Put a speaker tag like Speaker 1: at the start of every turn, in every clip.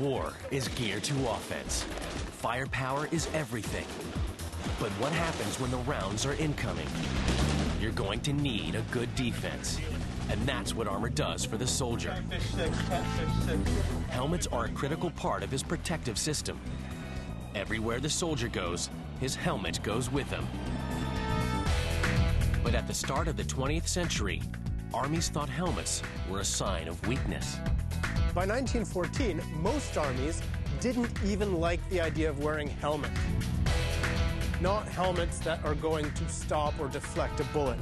Speaker 1: War is geared to offense. Firepower is everything. But what happens when the rounds are incoming? You're going to need a good defense. And that's what armor does for the soldier. Helmets are a critical part of his protective system. Everywhere the soldier goes, his helmet goes with him. But at the start of the 20th century, armies thought helmets were a sign of weakness.
Speaker 2: By 1914, most armies didn't even like the idea of wearing helmets. Not helmets that are going to stop or deflect a bullet.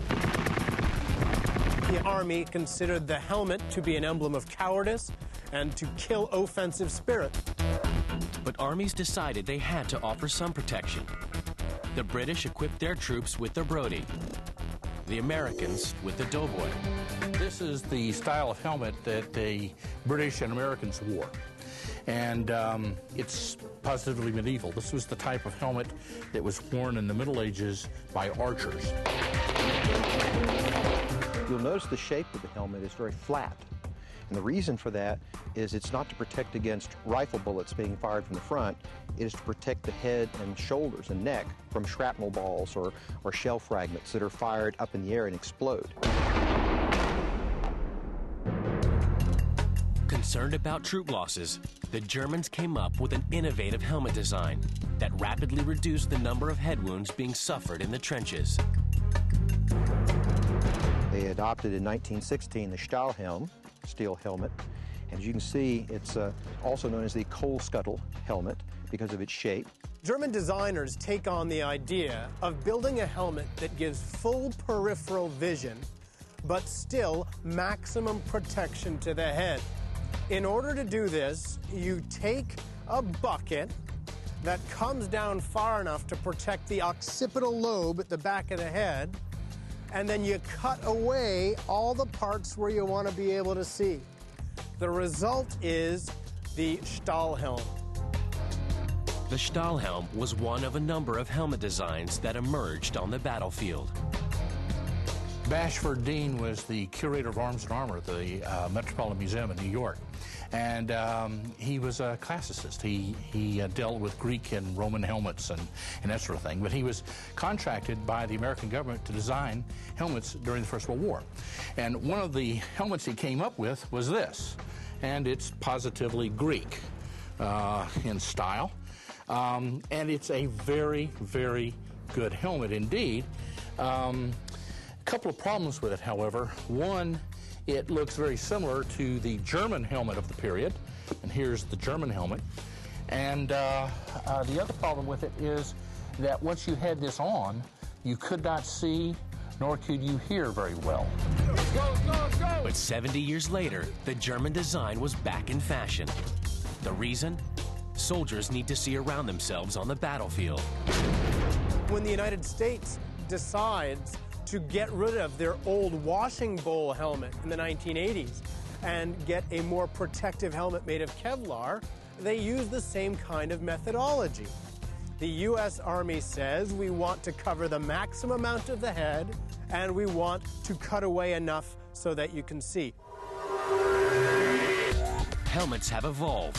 Speaker 2: The army considered the helmet to be an emblem of cowardice and to kill offensive spirit.
Speaker 1: But armies decided they had to offer some protection. The British equipped their troops with the Brodie, the Americans with the Doughboy.
Speaker 3: This is the style of helmet that the British and Americans wore. And it's positively medieval. This was the type of helmet that was worn in the Middle Ages by archers.
Speaker 4: You'll notice the shape of the helmet is very flat. And the reason for that is it's not to protect against rifle bullets being fired from the front. It is to protect the head and shoulders and neck from shrapnel balls or shell fragments that are fired up in the air and explode.
Speaker 1: Concerned about troop losses, the Germans came up with an innovative helmet design that rapidly reduced the number of head wounds being suffered in the trenches.
Speaker 4: They adopted in 1916 the Stahlhelm, steel helmet. And as you can see, it's also known as the coal scuttle helmet because of its shape.
Speaker 2: German designers take on the idea of building a helmet that gives full peripheral vision, but still maximum protection to the head. In order to do this, you take a bucket that comes down far enough to protect the occipital lobe at the back of the head, and then you cut away all the parts where you want to be able to see. The result is the Stahlhelm.
Speaker 1: The Stahlhelm was one of a number of helmet designs that emerged on the battlefield.
Speaker 3: Bashford Dean was the curator of arms and armor at the Metropolitan Museum in New York. And he was a classicist. He dealt with Greek and Roman helmets and that sort of thing. But he was contracted by the American government to design helmets during the First World War. And one of the helmets he came up with was this. And it's positively Greek in style. And it's a very, very good helmet indeed. A couple of problems with it, however. One, it looks very similar to the German helmet of the period, and here's the German helmet. And the other problem with it is that once you had this on, you could not see, nor could you hear very well.
Speaker 1: Go, go, go! But 70 years later, the German design was back in fashion. The reason? Soldiers need to see around themselves on the battlefield.
Speaker 2: When the United States decides to get rid of their old washing bowl helmet in the 1980s and get a more protective helmet made of Kevlar, they use the same kind of methodology. The U.S. Army says we want to cover the maximum amount of the head and we want to cut away enough so that you can see.
Speaker 1: Helmets have evolved.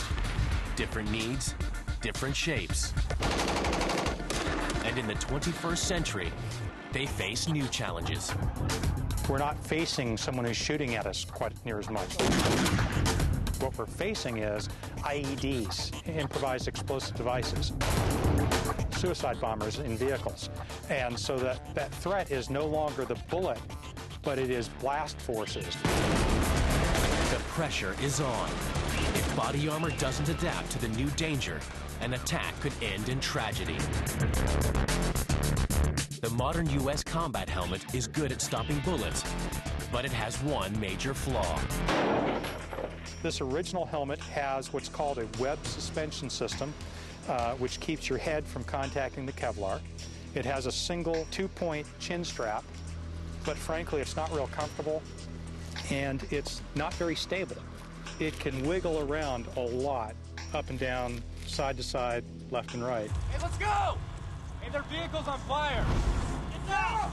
Speaker 1: Different needs, different shapes. And in the 21st century, they face new challenges.
Speaker 5: We're not facing someone who's shooting at us quite near as much. What we're facing is IEDs, improvised explosive devices, suicide bombers in vehicles. And so that threat is no longer the bullet, but it is blast forces.
Speaker 1: The pressure is on. If body armor doesn't adapt to the new danger, an attack could end in tragedy. The modern U.S. combat helmet is good at stopping bullets, but it has one major flaw.
Speaker 5: This original helmet has what's called a web suspension system, which keeps your head from contacting the Kevlar. It has a single 2-point chin strap, but frankly, it's not real comfortable, and it's not very stable. It can wiggle around a lot, up and down, side to side, left and right.
Speaker 6: Hey, let's go! Hey, their vehicle's on fire! Get down!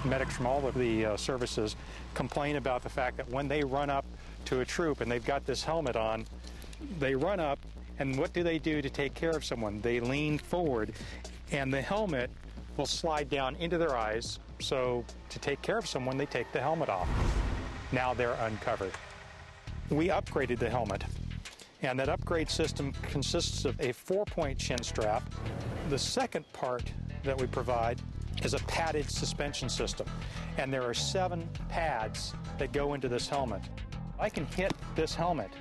Speaker 5: Medics from all of the services complain about the fact that when they run up to a troop and they've got this helmet on, they run up, and what do they do to take care of someone? They lean forward, and the helmet will slide down into their eyes. So to take care of someone, they take the helmet off. Now they're uncovered. We upgraded the helmet, and that upgrade system consists of a 4-point chin strap. The second part that we provide is a padded suspension system, and there are 7 pads that go into this helmet. I can hit this helmet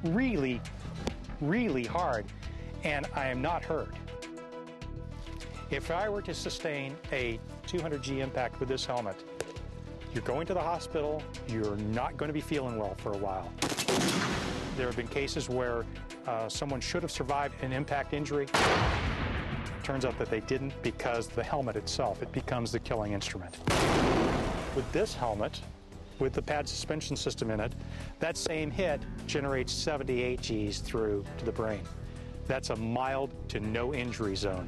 Speaker 5: really, really hard, and I am not hurt. If I were to sustain a 200G impact with this helmet, you're going to the hospital, you're not going to be feeling well for a while. There have been cases where someone should have survived an impact injury. Turns out that they didn't because the helmet itself, it becomes the killing instrument. With this helmet, with the pad suspension system in it, that same hit generates 78 Gs through to the brain. That's a mild to no injury zone.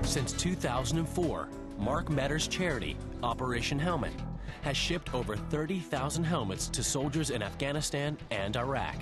Speaker 1: Since 2004, Mark Metter's charity, Operation Helmet, has shipped over 30,000 helmets to soldiers in Afghanistan and Iraq.